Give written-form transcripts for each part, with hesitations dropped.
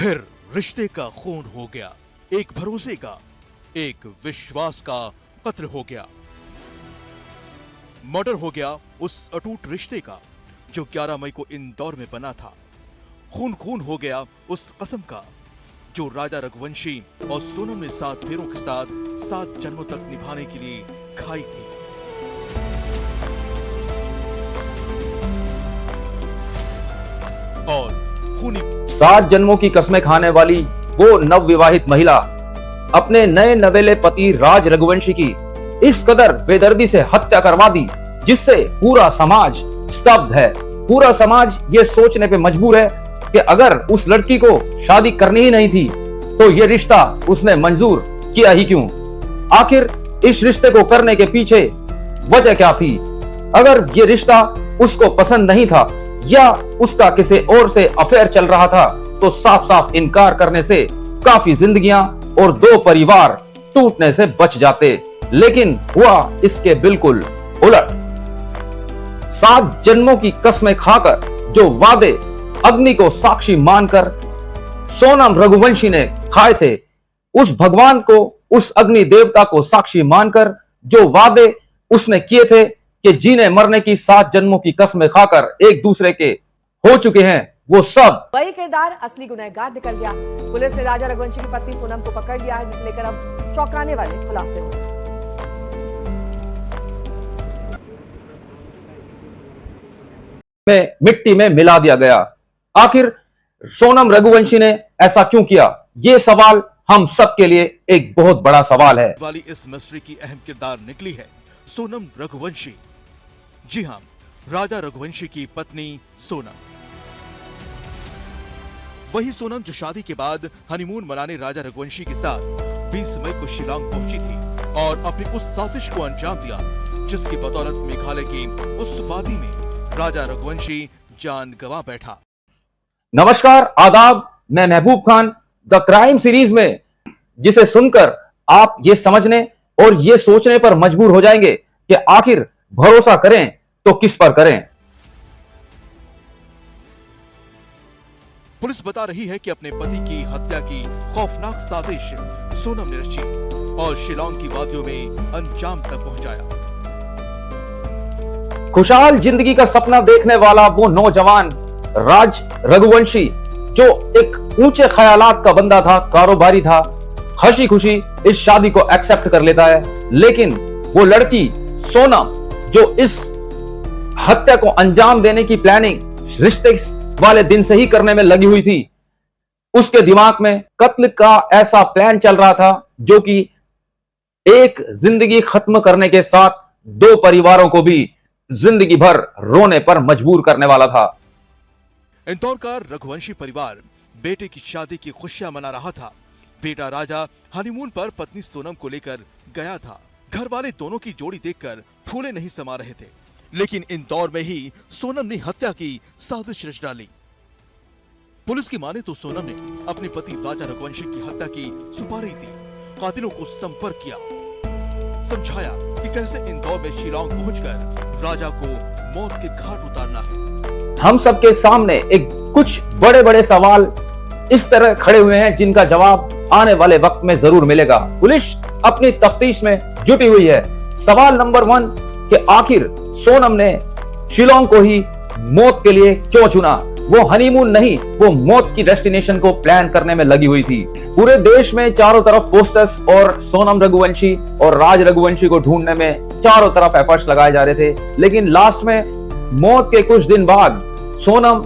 फिर रिश्ते का खून हो गया, एक भरोसे का, एक विश्वास का कत्ल हो गया। मर्डर हो गया उस अटूट रिश्ते का जो 11 मई को इंदौर में बना था। खून खून हो गया उस कसम का जो राजा रघुवंशी और सोनम ने 7 फेरों के साथ 7 जन्मों तक निभाने के लिए खाई थी। और खूनी 7 जन्मों की कस्में खाने वाली वो नवविवाहित महिला अपने नए नवेले पति राज रघुवंशी की इस कदर बेदर्दी से हत्या करवा दी जिससे पूरा समाज स्तब्ध है। पूरा समाज ये सोचने पे मजबूर है कि अगर उस लड़की को शादी करनी ही नहीं थी तो ये रिश्ता उसने मंजूर किया ही क्यों? आखिर इस रिश्ते को करने के पीछे वजह क्या थी? अगर ये रिश्ता उसको पसंद नहीं था या उसका किसी और से अफेयर चल रहा था तो साफ साफ इनकार करने से काफी जिंदगियां और 2 परिवार टूटने से बच जाते। लेकिन हुआ इसके बिल्कुल उलट। 7 जन्मों की कस्में खाकर जो वादे अग्नि को साक्षी मानकर सोनम रघुवंशी ने खाए थे, उस भगवान को, उस अग्नि देवता को साक्षी मानकर जो वादे उसने किए थे कि जीने मरने की 7 जन्मों की कस्में खाकर एक दूसरे के हो चुके हैं, वो सब वही किरदार असली गुनहगार निकल गया। पुलिस ने राजा रघुवंशी की पत्नी सोनम को पकड़ लिया है, जिसे लेकर अब चौंकाने वाले खुलासे हुए। में मिट्टी में मिला दिया गया। आखिर सोनम रघुवंशी ने ऐसा क्यों किया? ये सवाल हम सब के लिए एक बहुत बड़ा सवाल है। वाली इस मिस्ट्री की अहम किरदार निकली है सोनम रघुवंशी। जी हां, राजा रघुवंशी की पत्नी सोनम, वही सोनम जो शादी के बाद हनीमून मनाने राजा रघुवंशी के साथ 20 मई को शिलांग पहुंची थी और अपनी उस साजिश को अंजाम दिया जिसकी बदौलत मेघालय की उस वादी में राजा रघुवंशी जान गंवा बैठा। नमस्कार, आदाब, मैं Mehboob Khan. The crime series में जिसे सुनकर आप ये समझने और ये सोचने पर मजबूर हो जाएंगे कि आखिर भरोसा करें तो किस पर करें। पुलिस बता रही है कि अपने पति की हत्या की खौफनाक साजिश सोनम ने रची और शिलांग की वादियों में अंजाम तक पहुंचाया। खुशहाल जिंदगी का सपना देखने वाला वो नौजवान राज रघुवंशी जो एक ऊंचे ख्यालात का बंदा था, कारोबारी था, खुशी खुशी इस शादी को एक्सेप्ट कर लेता है। लेकिन वो लड़की सोनम जो इस हत्या को अंजाम देने की प्लानिंग रिश्ते वाले दिन से ही करने में लगी हुई थी, उसके दिमाग में कत्ल का ऐसा प्लान चल रहा था जो कि एक जिंदगी खत्म करने के साथ 2 परिवारों को भी जिंदगी भर रोने पर मजबूर करने वाला था। इंदौर का रघुवंशी परिवार बेटे की शादी की खुशियां मना रहा था। बेटा राजा हनीमून पर पत्नी सोनम को लेकर गया था। घर वाले दोनों की जोड़ी देखकर फूले नहीं समा रहे थे। लेकिन इंदौर में ही सोनम ने हत्या की साजिश रच डाली। पुलिस की माने तो सोनम ने अपने पति राजा रघुवंशी की हत्या की सुपारी दी, कातिलों को संपर्क किया, समझाया कि कैसे इंदौर में शिलांग पहुंचकर राजा को मौत के घाट उतारना है। हम सबके सामने एक कुछ बड़े बड़े सवाल इस तरह खड़े हुए हैं जिनका जवाब आने वाले वक्त में जरूर मिलेगा। पुलिस अपनी तफ्तीश में जुटी हुई है। सवाल नंबर 1 कि आखिर सोनम ने शिलांग को ही मौत के लिए क्यों चुना? वो हनीमून नहीं, वो मौत की डेस्टिनेशन को प्लान करने में लगी हुई थी। पूरे देश में चारों तरफ पोस्टर्स और सोनम रघुवंशी और राज रघुवंशी को ढूंढने में चारों तरफ एफर्ट्स लगाए जा रहे थे। लेकिन लास्ट में मौत के कुछ दिन बाद सोनम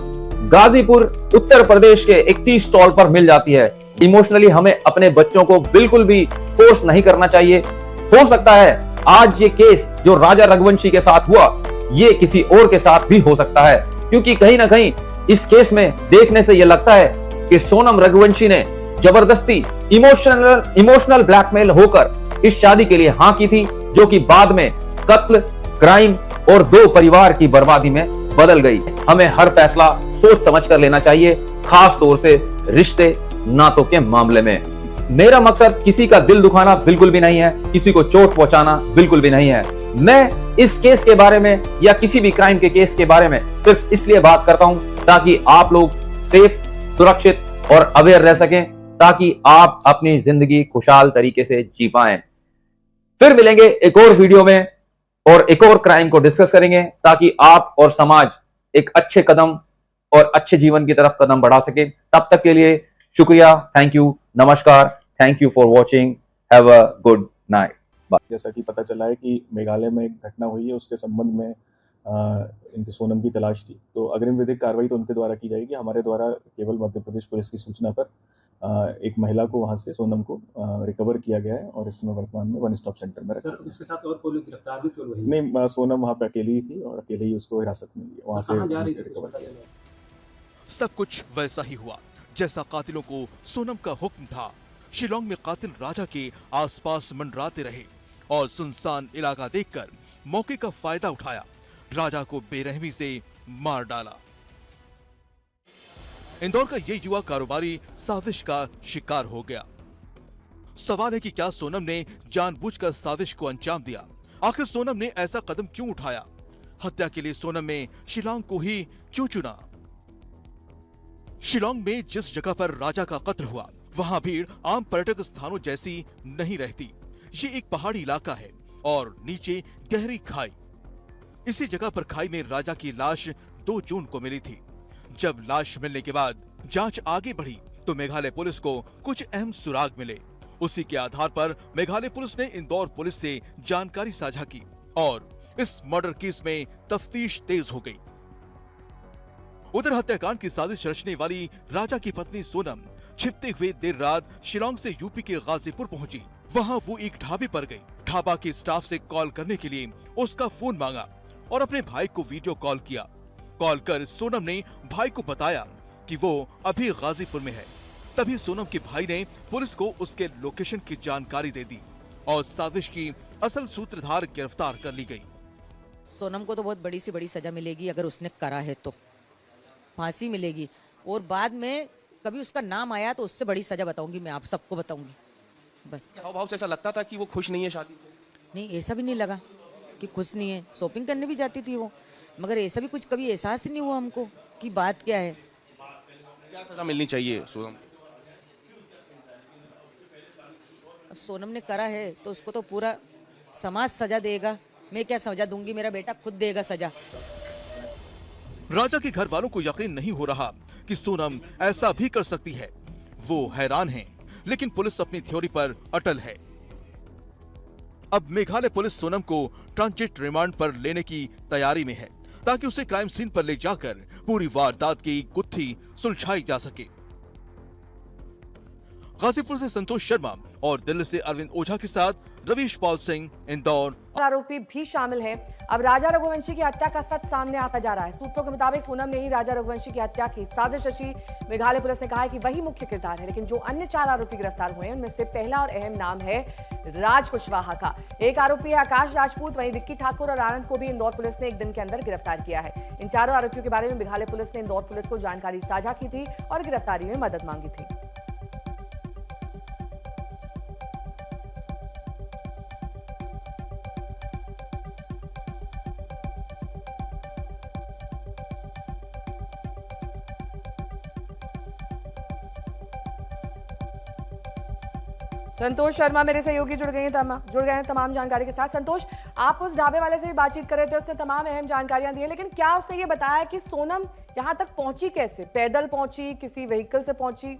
गाजीपुर उत्तर प्रदेश के एक टी स्टॉल पर मिल जाती है। इमोशनली हमें अपने बच्चों को बिल्कुल भी फोर्स नहीं करना चाहिए। हो सकता है आज ये केस जो राजा रघुवंशी के साथ हुआ ये किसी और के साथ भी हो सकता है, क्योंकि कहीं ना कहीं इस केस में देखने से यह लगता है कि सोनम रघुवंशी ने जबरदस्ती इमोशनल ब्लैकमेल होकर इस शादी के लिए हाँ की थी, जो कि बाद में कत्ल, क्राइम और 2 परिवार की बर्बादी में बदल गई। हमें हर फैसला सोच समझ कर लेना चाहिए, खास तौर से रिश्ते नातों के मामले में। मेरा मकसद किसी का दिल दुखाना बिल्कुल भी नहीं है, किसी को चोट पहुंचाना बिल्कुल भी नहीं है। मैं इस केस के बारे में या किसी भी क्राइम के केस के बारे में सिर्फ इसलिए बात करता हूं ताकि आप लोग सेफ, सुरक्षित और अवेयर रह सकें, ताकि आप अपनी जिंदगी खुशहाल तरीके से जी पाएं। फिर मिलेंगे एक और वीडियो में और एक और क्राइम को डिस्कस करेंगे, ताकि आप और समाज एक अच्छे कदम और अच्छे जीवन की तरफ कदम बढ़ा सके। तब तक के लिए शुक्रिया, थैंक यू, नमस्कार, thank you for watching, have a good night. जैसा कि पता चला है कि मेघालय में एक घटना हुई है, उसके संबंध में इनके सोनम की तलाश थी। तो अग्रिम विधिक कार्रवाई तो उनके द्वारा की जाएगी। हमारे द्वारा केवल मध्य प्रदेश पुलिस की सूचना पर एक महिला को वहां से, सोनम को रिकवर किया गया है और इस समय वर्तमान में वन स्टॉप सेंटर में रखा है। उसके साथ और कोई लोग गिरफ्तार भी क्यों हुए? नहीं, सोनम वहां पे अकेली ही थी और अकेले ही उसको हिरासत में लिया, वहां से कहाँ जा रही थी? रिकवर किया। सब कुछ वैसा ही हुआ जैसा कातिलों को सोनम का हुक्म था। शिलोंग में कातिल राजा के आसपास मंडराते रहे और सुनसान इलाका देखकर मौके का फायदा उठाया, राजा को बेरहमी से मार डाला। इंदौर का ये युवा कारोबारी साजिश का शिकार हो गया। सवाल है कि क्या सोनम ने जानबूझकर साजिश को अंजाम दिया? आखिर सोनम ने ऐसा कदम क्यों उठाया? हत्या के लिए सोनम ने शिलोंग को ही क्यों चुना? शिलोंग में जिस जगह पर राजा का कत्ल हुआ, वहां भीड़ आम पर्यटक स्थानों जैसी नहीं रहती। ये एक पहाड़ी इलाका है और नीचे गहरी खाई। इसी जगह पर खाई में राजा की लाश 2 जून को मिली थी। जब लाश मिलने के बाद जांच आगे बढ़ी तो मेघालय पुलिस को कुछ अहम सुराग मिले। उसी के आधार पर मेघालय पुलिस ने इंदौर पुलिस से जानकारी साझा की और इस मर्डर केस में तफ्तीश तेज हो गई। उधर हत्याकांड की साजिश रचने वाली राजा की पत्नी सोनम छिपते हुए देर रात शिलोंग से यूपी के गाजीपुर पहुंची। वहां वो एक ढाबे पर गई। ढाबा के स्टाफ से कॉल करने के लिए उसका फोन मांगा और अपने भाई को वीडियो कॉल किया। कॉल कर सोनम ने भाई को बताया कि वो अभी गाजीपुर में है। तभी सोनम के भाई ने पुलिस को उसके लोकेशन की जानकारी दे दी और साजिश की असल सूत्रधार गिरफ्तार कर ली गई। सोनम को तो बहुत बड़ी सी बड़ी सजा मिलेगी, अगर उसने करा है तो फांसी मिलेगी, और बाद में कभी उसका नाम आया तो उससे बड़ी सजा बताऊंगी, मैं आप सबको बताऊंगी। बस हाव भाव से ऐसा लगता था कि वो खुश नहीं है शादी से? नहीं, ऐसा भी नहीं लगा कि खुश नहीं है। शॉपिंग करने भी जाती थी वो, मगर ऐसा भी कुछ कभी एहसास ही नहीं हुआ हमको कि बात क्या है। क्या सजा मिलनी चाहिए सोनम? अब सोनम ने करा है तो उसको तो पूरा समाज सजा देगा। मैं क्या सजा दूंगी, मेरा बेटा खुद देगा सजा। राजा के घर वालों को यकीन नहीं हो रहा कि सोनम ऐसा भी कर सकती है। वो हैरान हैं, लेकिन पुलिस अपनी थ्योरी पर अटल है। अब मेघालय पुलिस सोनम को ट्रांजिट रिमांड पर लेने की तैयारी में है, ताकि उसे क्राइम सीन पर ले जाकर पूरी वारदात की गुत्थी सुलझाई जा सके। गाजीपुर से संतोष शर्मा और दिल्ली से अरविंद ओझा के साथ रवीश पॉल सिंह, इंदौर। आरोपी भी शामिल हैं। अब राजा रघुवंशी की हत्या का सच सामने आता जा रहा है। सूत्रों के मुताबिक सोनम ने ही राजा रघुवंशी की हत्या की साजिश रची। मेघालय पुलिस ने कहा है कि वही मुख्य किरदार है, लेकिन जो अन्य 4 आरोपी गिरफ्तार हुए हैं उनमें से पहला और अहम नाम है राज कुशवाहा का। एक आरोपी है आकाश राजपूत, वहीं विक्की ठाकुर और आनंद को भी इंदौर पुलिस ने एक दिन के अंदर गिरफ्तार किया है। इन चारों आरोपियों के बारे में मेघालय पुलिस ने इंदौर पुलिस को जानकारी साझा की थी और गिरफ्तारी में मदद मांगी थी। संतोष शर्मा मेरे सहयोगी जुड़ गए हैं तमाम जानकारी के साथ। संतोष, आप उस ढाबे वाले से भी बातचीत कर रहे थे, उसने तमाम अहम जानकारियां दी है, लेकिन क्या उसने ये बताया कि सोनम यहां तक पहुंची कैसे? पैदल पहुंची, किसी व्हीकल से पहुंची?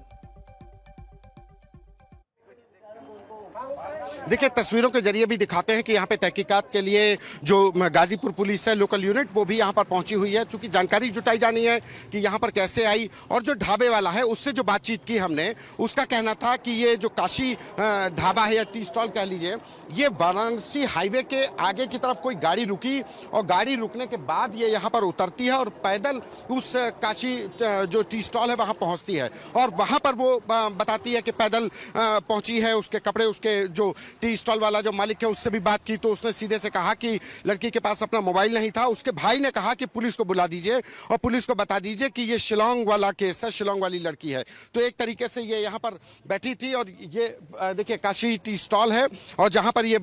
देखिए, तस्वीरों के जरिए भी दिखाते हैं कि यहाँ पे तहकीकात के लिए जो गाजीपुर पुलिस है, लोकल यूनिट, वो भी यहाँ पर पहुंची हुई है। चूंकि जानकारी जुटाई जानी है कि यहाँ पर कैसे आई, और जो ढाबे वाला है उससे जो बातचीत की हमने, उसका कहना था कि ये जो काशी ढाबा है या टी स्टॉल कह लीजिए, ये वाराणसी हाईवे के आगे की तरफ कोई गाड़ी रुकी और गाड़ी रुकने के बाद ये यहाँ पर उतरती है और पैदल उस काशी जो टी स्टॉल है वहाँ पहुँचती है। और वहाँ पर वो बताती है कि पैदल पहुँची है, उसके कपड़े, उसके जो टी स्टॉल वाला जो मालिक है उससे भी बात की, तो उसने सीधे से कहा कि लड़की के पास अपना मोबाइल नहीं था। उसके भाई ने कहा कि पुलिस को बुला दीजिए और पुलिस को बता दीजिए कि ये शिलोंग वाला केस है, शिलोंग वाली लड़की है। तो एक तरीके से ये यहाँ पर बैठी थी और ये देखिए काशी टी स्टॉल है और जहाँ पर ये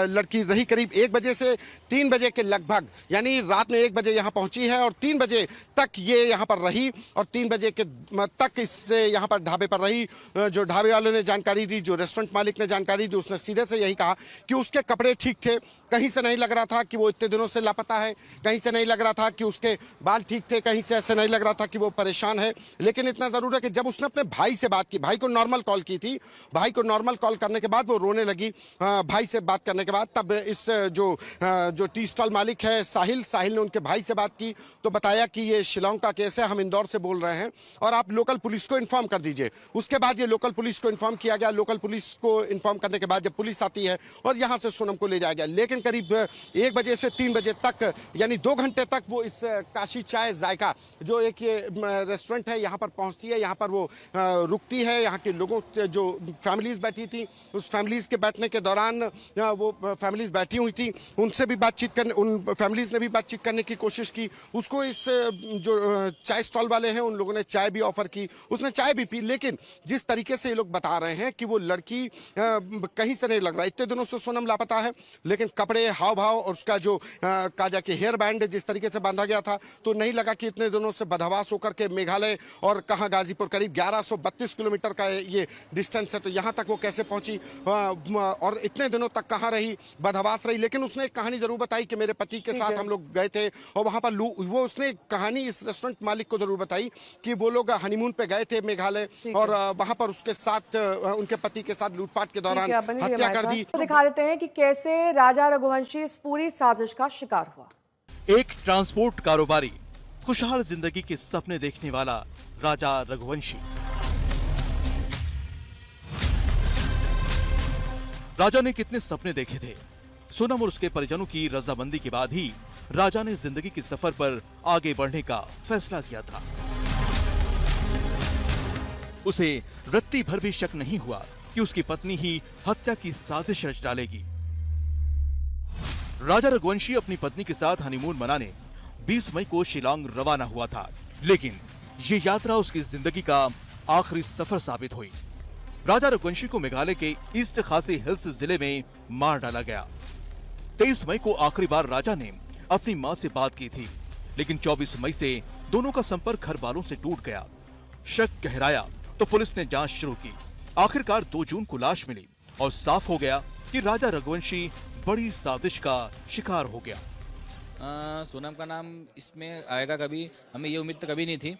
लड़की रही करीब 1 बजे से 3 बजे के लगभग, यानी रात में 1 बजे यहाँ पहुंची है और 3 बजे तक ये यहाँ पर रही और 3 बजे के तक इससे यहाँ पर ढाबे पर रही। जो ढाबे वालों ने जानकारी दी, जो रेस्टोरेंट मालिक ने जानकारी दी, उसने सीधे से यही कहा कि उसके कपड़े ठीक थे, कहीं से नहीं लग रहा था कि वो इतने दिनों से लापता है, कहीं से नहीं लग रहा था कि उसके बाल ठीक थे, कहीं से ऐसे नहीं लग रहा था कि वो परेशान है। लेकिन इतना जरूर है कि जब उसने अपने भाई से बात की, भाई को नॉर्मल कॉल की थी, भाई को नॉर्मल कॉल करने के बाद वो रोने लगी। भाई से बात करने के बाद तब इस जो टी स्टॉल मालिक है साहिल ने उनके भाई से बात की तो बताया कि ये शिलोंग का केस है, हम इंदौर से बोल रहे हैं और आप लोकल पुलिस को इन्फॉर्म कर दीजिए। उसके बाद ये लोकल पुलिस को इन्फॉर्म किया गया। लोकल पुलिस को इन्फॉर्म करने के बाद जब पुलिस आती है और यहाँ से सोनम को ले जाया गया, लेकिन करीब 1 बजे से 3 बजे तक यानी 2 घंटे तक वो इस काशी चाय जायका जो एक ये रेस्टोरेंट है यहाँ पर पहुँचती है, यहाँ पर वो रुकती है। यहाँ के लोगों जो फैमिलीज बैठी थी, उस फैमिलीज के बैठने के दौरान वो फैमिलीज बैठी हुई थी, उनसे भी बातचीत करने, उन फैमिलीज ने भी बातचीत करने की कोशिश की। उसको इस जो चाय स्टॉल वाले हैं उन लोगों ने चाय भी ऑफर की, उसने चाय भी पी। लेकिन जिस तरीके से ये लोग बता रहे हैं कि वो लड़की कहीं से नहीं लग रहा, इतने दिनों से सोनम लापता है, लेकिन कपड़े, हाव भाव और उसका जो काजा के हेयर बैंड जिस तरीके से बांधा गया था तो नहीं लगा कि इतने दिनों से बदहवास होकर के मेघालय और कहाँ गाजीपुर करीब 1132 किलोमीटर का ये डिस्टेंस है, तो यहाँ तक वो कैसे पहुंची और इतने दिनों तक कहाँ रही, बदहवास रही। लेकिन उसने एक कहानी जरूर बताई कि मेरे पति के साथ हम लोग गए थे और वहाँ पर वो उसने कहानी इस रेस्टोरेंट मालिक को जरूर बताई कि वो लोग हनीमून पे गए थे मेघालय और वहाँ पर उसके साथ उनके पति के साथ लूटपाट के दौरान हत्या कर दी। तो दिखा देते हैं कि कैसे राजा रघुवंशी इस पूरी साजिश का शिकार हुआ। एक ट्रांसपोर्ट कारोबारी, खुशहाल जिंदगी के सपने देखने वाला राजा रघुवंशी। राजा ने कितने सपने देखे थे। सोनम और उसके परिजनों की रजामंदी के बाद ही राजा ने जिंदगी के सफर पर आगे बढ़ने का फैसला किया था। उसे रत्ती भर भी शक नहीं हुआ कि उसकी पत्नी ही हत्या की साजिश रच डालेगी। राजा रघुवंशी अपनी पत्नी के साथ हनीमून मनाने 20 मई को शिलोंग रवाना हुआ था, लेकिन ये यात्रा उसकी जिंदगी का आखिरी सफर साबित हुई। राजा रघुवंशी को मेघालय के ईस्ट खासी हिल्स जिले में मार डाला गया। 23 मई को आखिरी बार राजा ने अपनी मां से बात की थी, लेकिन 24 मई से दोनों का संपर्क घर वालों से टूट गया। शक गहराया तो पुलिस ने जांच शुरू की। आखिरकार 2 जून को लाश मिली और साफ हो गया कि राजा रघुवंशी बड़ी साजिश का शिकार हो गया। सोनम का नाम इसमें आएगा कभी, हमें ये उम्मीद तो कभी नहीं थी।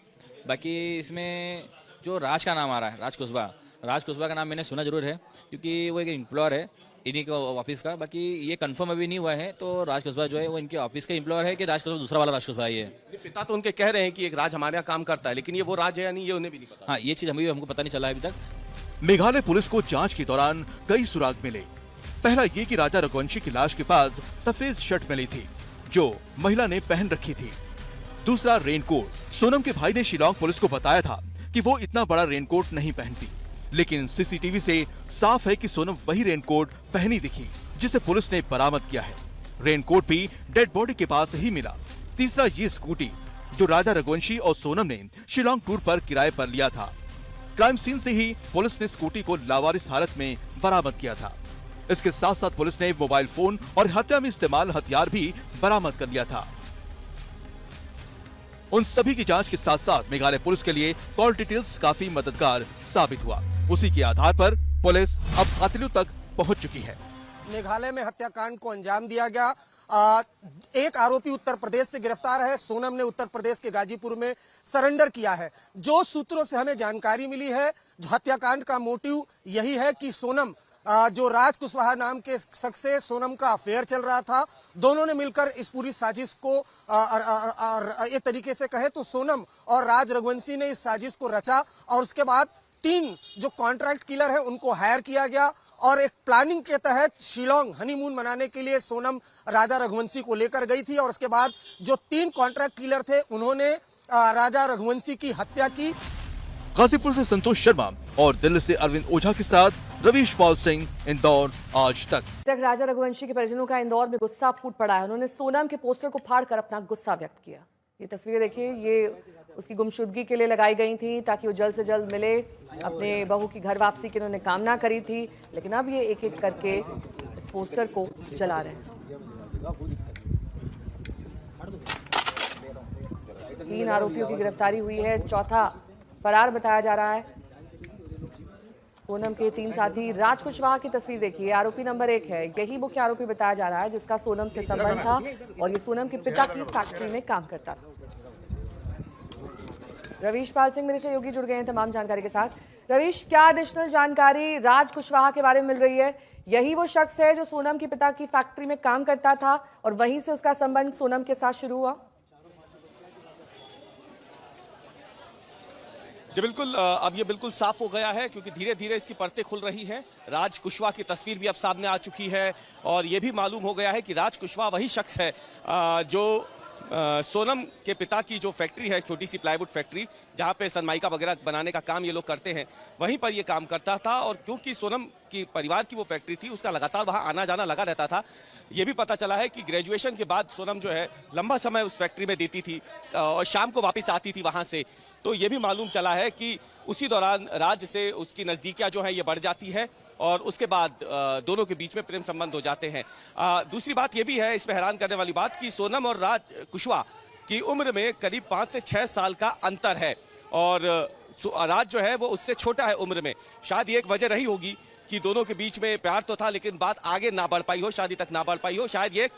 बाकी इसमें जो राज का नाम आ रहा है, राज कुशवाहा का नाम मैंने सुना जरूर है क्योंकि वो एक एम्प्लॉयर है इन्हीं के ऑफिस का। बाकी ये कंफर्म अभी नहीं हुआ है, तो राज कुशवाहा जो है वो इनके ऑफिस का एम्प्लॉयर है कि राज कुशवाहा दूसरा वाला राज कुशवाहा ही है। पिता तो उनके कह रहे हैं कि एक राज हमारे यहाँ काम करता है, लेकिन ये वो राज है या नहीं ये उन्हें भी नहीं पता। हाँ, ये चीज हमको पता नहीं चला है अभी तक। मेघालय पुलिस को जांच के दौरान कई सुराग मिले। पहला ये कि राजा रघुवंशी की लाश के पास सफेद शर्ट मिली थी जो महिला ने पहन रखी थी। दूसरा, रेनकोट। सोनम के भाई ने शिलोंग पुलिस को बताया था कि वो इतना बड़ा रेनकोट नहीं पहनती, लेकिन सीसीटीवी से साफ है कि सोनम वही रेनकोट पहनी दिखी जिसे पुलिस ने बरामद किया है। रेनकोट भी डेड बॉडी के पास ही मिला। तीसरा, ये स्कूटी जो राजा रघुवंशी और सोनम ने शिलोंग टूर पर किराए पर लिया था। क्राइम सीन से ही पुलिस ने स्कूटी को लावारिस हालत में बरामद किया था। इसके साथ साथ पुलिस ने मोबाइल फोन और हत्या में इस्तेमाल हथियार भी बरामद कर लिया था। उन सभी की जांच के साथ साथ मेघालय पुलिस के लिए कॉल डिटेल्स काफी मददगार साबित हुआ। उसी के आधार पर पुलिस अब कातिलों तक पहुंच चुकी है। मेघालय में हत्याकांड को अंजाम दिया गया। एक आरोपी उत्तर प्रदेश से गिरफ्तार है। सोनम ने उत्तर प्रदेश के गाजीपुर में सरेंडर किया है। जो सूत्रों से हमें जानकारी मिली है, हत्याकांड का मोटिव यही है कि सोनम जो राज कुशवाहा नाम के शख्स से सोनम का अफेयर चल रहा था, दोनों ने मिलकर इस पूरी साजिश को एक तरीके से कहे तो सोनम और राज रघुवंशी ने इस साजिश को रचा और उसके बाद 3 जो कॉन्ट्रैक्ट किलर है उनको हायर किया गया और एक प्लानिंग के तहत शिलोंग हनीमून मनाने के लिए सोनम राजा रघुवंशी को लेकर गई थी और उसके बाद जो 3 कॉन्ट्रैक्ट किलर थे उन्होंने राजा रघुवंशी की हत्या की। गाजीपुर से संतोष शर्मा और दिल्ली से अरविंद ओझा के साथ रवीश पाल सिंह, इंदौर, आज तक। राजा रघुवंशी के परिजनों का इंदौर में गुस्सा फूट पड़ा है। उन्होंने सोनम के पोस्टर को फाड़कर अपना गुस्सा व्यक्त किया। ये तस्वीर देखिए, ये उसकी गुमशुदगी के लिए लगाई गई थी ताकि वो जल्द से जल्द मिले। अपने बहू की घर वापसी की उन्होंने कामना करी थी, लेकिन अब ये एक एक करके इस पोस्टर को जला रहे हैं। 3 आरोपियों की गिरफ्तारी हुई है, चौथा फरार बताया जा रहा है। सोनम के 3 साथी। राज कुशवाहा की तस्वीर देखिए, आरोपी नंबर 1 है। यही मुख्य आरोपी बताया जा रहा है जिसका सोनम से संबंध था और ये सोनम के पिता की फैक्ट्री में काम करता था। रवीश पाल सिंह मेरे सहयोगी जुड़ गए हैं तमाम जानकारी के साथ। रवीश, क्या एडिशनल जानकारी राज कुशवाहा के बारे में मिल रही है? यही वो शख्स है जो सोनम के पिता की फैक्ट्री में काम करता था और वहीं से उसका संबंध सोनम के साथ शुरू हुआ? जी बिल्कुल, अब ये बिल्कुल साफ हो गया है क्योंकि धीरे धीरे इसकी परतें खुल रही हैं। राज कुशवाहा की तस्वीर भी अब सामने आ चुकी है और ये भी मालूम हो गया है कि राज कुशवाहा वही शख्स है जो सोनम के पिता की जो फैक्ट्री है, छोटी सी प्लाईवुड फैक्ट्री जहाँ पे सनमाइका वगैरह बनाने का काम ये लोग करते हैं, वहीं पर ये काम करता था। और क्योंकि सोनम की परिवार की वो फैक्ट्री थी, उसका लगातार वहाँ आना जाना लगा रहता था। ये भी पता चला है कि ग्रेजुएशन के बाद सोनम जो है लंबा समय उस फैक्ट्री में देती थी और शाम को वापस आती थी वहाँ से। तो ये भी मालूम चला है कि उसी दौरान राज से उसकी नज़दीकियाँ जो है ये बढ़ जाती है और उसके बाद दोनों के बीच में प्रेम संबंध हो जाते हैं। दूसरी बात ये भी है इसमें हैरान करने वाली बात कि सोनम और राज कुशवाहा की उम्र में करीब 5 से 6 साल का अंतर है और राज जो है वो उससे छोटा है उम्र में। शायद ये एक वजह रही होगी कि दोनों के बीच में प्यार तो था लेकिन बात आगे ना बढ़ पाई हो, शादी तक ना बढ़ पाई हो। शायद ये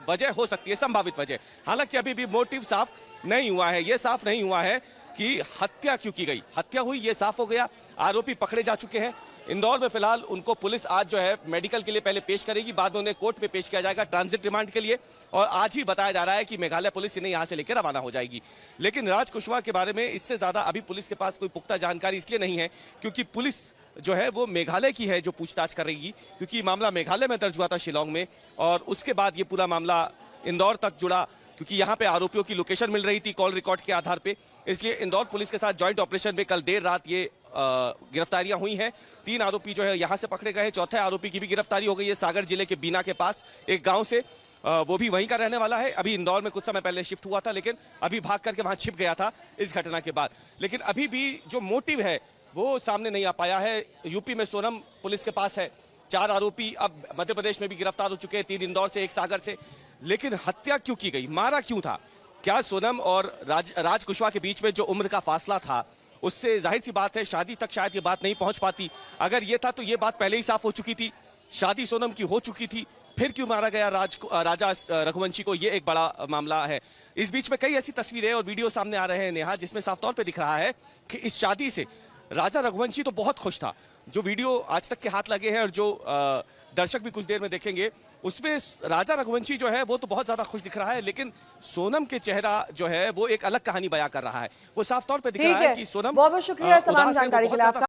वजह हो सकती है, संभावित वजह। हालांकि अभी भी मोटिव साफ नहीं हुआ है। ये साफ नहीं हुआ है कि हत्या क्यों की गई। हत्या हुई ये साफ हो गया, आरोपी पकड़े जा चुके हैं। इंदौर में फिलहाल उनको पुलिस आज जो है मेडिकल के लिए पहले पेश करेगी, बाद में उन्हें कोर्ट में पेश किया जाएगा ट्रांजिट रिमांड के लिए। और आज ही बताया जा रहा है कि मेघालय पुलिस इन्हें यहाँ से लेकर रवाना हो जाएगी। लेकिन राज कुशवाहा के बारे में इससे ज्यादा अभी पुलिस के पास कोई पुख्ता जानकारी इसलिए नहीं है क्योंकि पुलिस जो है वो मेघालय की है जो पूछताछ करेगी, क्योंकि मामला मेघालय में दर्ज हुआ था शिलोंग में और उसके बाद ये पूरा मामला इंदौर तक जुड़ा क्योंकि यहाँ पे आरोपियों की लोकेशन मिल रही थी कॉल रिकॉर्ड के आधार पे। इसलिए इंदौर पुलिस के साथ जॉइंट ऑपरेशन में कल देर रात ये गिरफ्तारियां हुई हैं। 3 आरोपी जो है यहाँ से पकड़े गए हैं। चौथे आरोपी की भी गिरफ्तारी हो गई है सागर जिले के बीना के पास एक गाँव से। वो भी वहीं का रहने वाला है। अभी इंदौर में कुछ समय पहले शिफ्ट हुआ था लेकिन अभी भाग करके वहां छिप गया था इस घटना के बाद। लेकिन अभी भी जो मोटिव है वो सामने नहीं आ पाया है। यूपी में सोनम पुलिस के पास है, 4 आरोपी अब मध्य प्रदेश में भी गिरफ्तार हो चुके हैं, 3 इंदौर से, 1 सागर से। लेकिन हत्या क्यों की गई, मारा क्यों था? क्या सोनम और राज कुशवाहा के बीच में जो उम्र का फासला था उससे जाहिर सी बात है शादी तक शायद ये बात नहीं पहुंच पाती। अगर ये था तो ये बात पहले ही साफ हो चुकी थी, शादी सोनम की हो चुकी थी, फिर क्यों मारा गया राजा रघुवंशी को, ये एक बड़ा मामला है। इस बीच में कई ऐसी तस्वीरें और वीडियो सामने आ रहे हैं नेहा जिसमें साफ तौर पे दिख रहा है कि इस शादी से राजा रघुवंशी तो बहुत खुश था। जो वीडियो आज तक के हाथ लगे हैं और जो दर्शक भी कुछ देर में देखेंगे उसमें राजा रघुवंशी जो है वो तो बहुत ज्यादा खुश दिख रहा है, लेकिन सोनम के चेहरा जो है वो एक अलग कहानी बयां कर रहा है। वो साफ तौर पे दिख रहा है कि सोनम बहुत बहुत शुक्रिया तमाम जानकारी के लिए आपका।